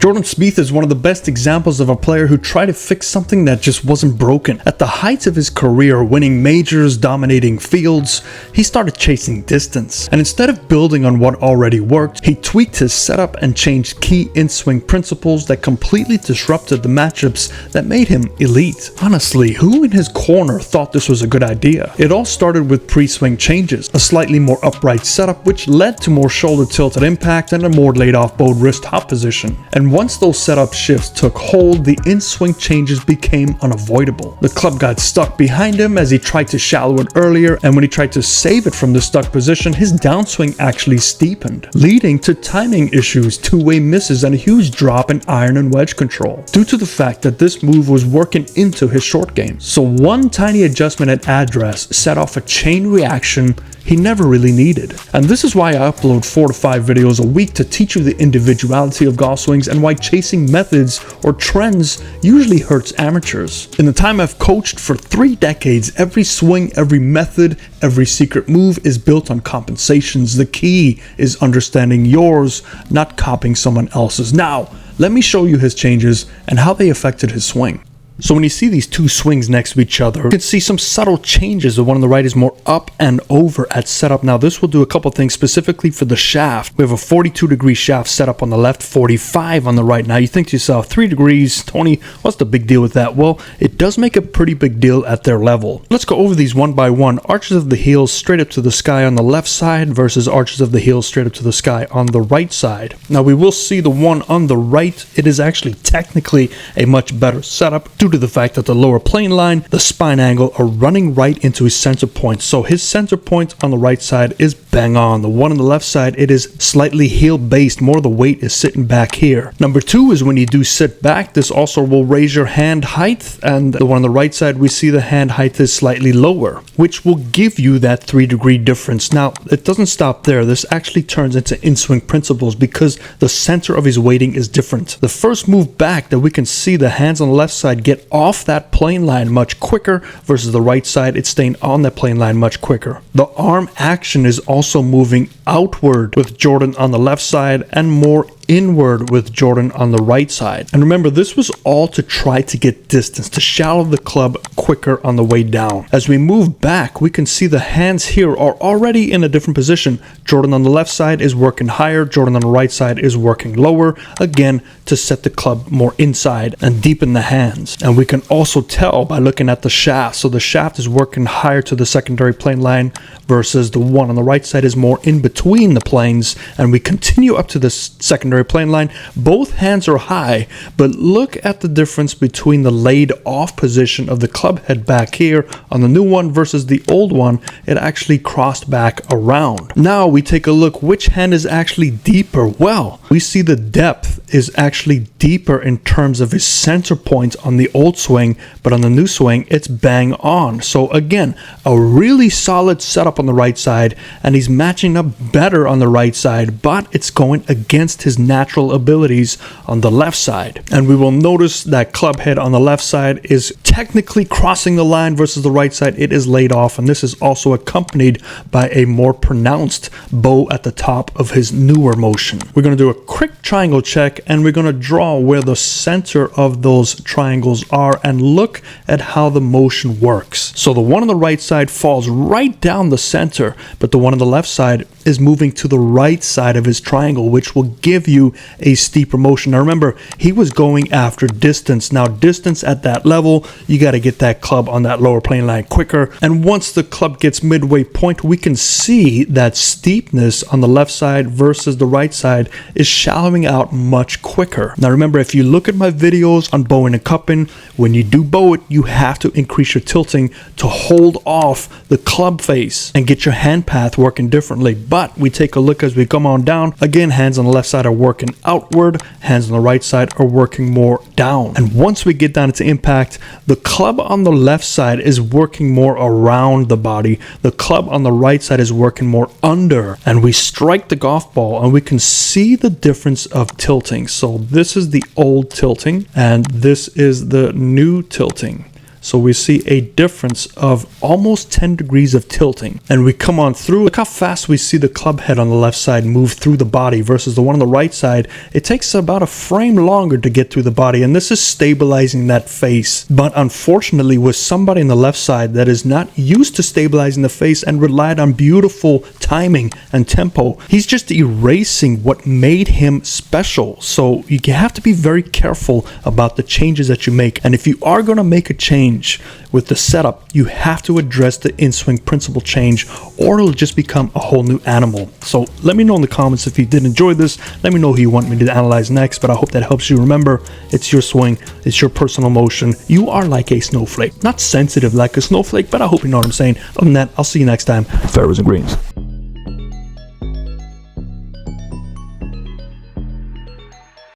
Jordan Spieth is one of the best examples of a player who tried to fix something that just wasn't broken. At the height of his career, winning majors, dominating fields, he started chasing distance. And instead of building on what already worked, he tweaked his setup and changed key in-swing principles that completely disrupted the matchups that made him elite. Honestly, who in his corner thought this was a good idea? It all started with pre-swing changes, a slightly more upright setup which led to more shoulder tilt at impact and a more laid-off bowed wrist hop position. And once those setup shifts took hold, the in-swing changes became unavoidable. The club got stuck behind him as he tried to shallow it earlier, and when he tried to save it from the stuck position, his downswing actually steepened, leading to timing issues, two-way misses, and a huge drop in iron and wedge control, due to the fact that this move was working into his short game. So one tiny adjustment at address set off a chain reaction he never really needed. And this is why I upload 4 to 5 videos a week to teach you the individuality of golf swings and why chasing methods or trends usually hurts amateurs. In the time I've coached for 3 decades, every swing, every method, every secret move is built on compensations. The key is understanding yours, not copying someone else's. Now, let me show you his changes and how they affected his swing. So when you see these two swings next to each other, you can see some subtle changes. The one on the right is more up and over at setup. Now this will do a couple things specifically for the shaft. We have a 42-degree shaft setup on the left, 45 on the right. Now you think to yourself, 3 degrees, 20, what's the big deal with that? Well, it does make a pretty big deal at their level. Let's go over these one by one. Arches of the heels straight up to the sky on the left side versus arches of the heels straight up to the sky on the right side. Now we will see the one on the right, it is actually technically a much better setup due to the fact that the lower plane line, the spine angle are running right into his center point. So his center point on the right side is bang on. The one on the left side, it is slightly heel based. More of the weight is sitting back here. Number 2 is when you do sit back, this also will raise your hand height, and the one on the right side, we see the hand height is slightly lower, which will give you that 3-degree difference. Now, it doesn't stop there. This actually turns into in-swing principles because the center of his weighting is different. The first move back that we can see the hands on the left side get off that plane line much quicker versus the right side, it's staying on that plane line much quicker. The arm action is also moving outward with Jordan on the left side and more inward with Jordan on the right side. And remember, this was all to try to get distance, to shallow the club quicker on the way down. As we move back, we can see the hands here are already in a different position. Jordan on the left side is working higher, Jordan on the right side is working lower, again to set the club more inside and deepen the hands. And we can also tell by looking at the shaft. So the shaft is working higher to the secondary plane line versus the one on the right side is more in between the planes, and we continue up to the secondary plane line. Both hands are high, but look at the difference between the laid off position of the club head back here on the new one versus the old one. It actually crossed back around. Now we take a look which hand is actually deeper. Well, we see the depth is actually deeper in terms of his center point on the old swing, but on the new swing it's bang on. So again, a really solid setup on the right side, and he's matching up better on the right side, but it's going against his natural abilities on the left side. And we will notice that club head on the left side is technically crossing the line versus the right side, it is laid off, and this is also accompanied by a more pronounced bow at the top of his newer motion. We're going to do a quick triangle check, and we're going to draw where the center of those triangles are and look at how the motion works. So the one on the right side falls right down the center, but the one on the left side is moving to the right side of his triangle, which will give you a steeper motion. Now remember, he was going after distance. Now distance at that level, you got to get that club on that lower plane line quicker. And once the club gets midway point, we can see that steepness on the left side versus the right side is shallowing out much quicker. Now remember, if you look at my videos on bowing and cupping, when you do bow it, you have to increase your tilting to hold off the club face and get your hand path working differently. But we take a look as we come on down. Again, hands on the left side are working outward, hands on the right side are working more down. And once we get down into impact, the club on the left side is working more around the body. The club on the right side is working more under. And we strike the golf ball and we can see the difference of tilting. So this is the old tilting and this is the new tilting. So we see a difference of almost 10 degrees of tilting. And we come on through. Look how fast we see the club head on the left side move through the body versus the one on the right side. It takes about a frame longer to get through the body, and this is stabilizing that face. But unfortunately, with somebody on the left side that is not used to stabilizing the face and relied on beautiful timing and tempo, he's just erasing what made him special. So you have to be very careful about the changes that you make. And if you are going to make a change with the setup, you have to address the in-swing principle change, or it'll just become a whole new animal. So let me know in the comments if you did enjoy this. Let me know who you want me to analyze next, but I hope that helps you. Remember, it's your swing, it's your personal motion. You are like a snowflake. Not sensitive like a snowflake, but I hope you know what I'm saying. Other than that, I'll see you next time. Fairways and greens.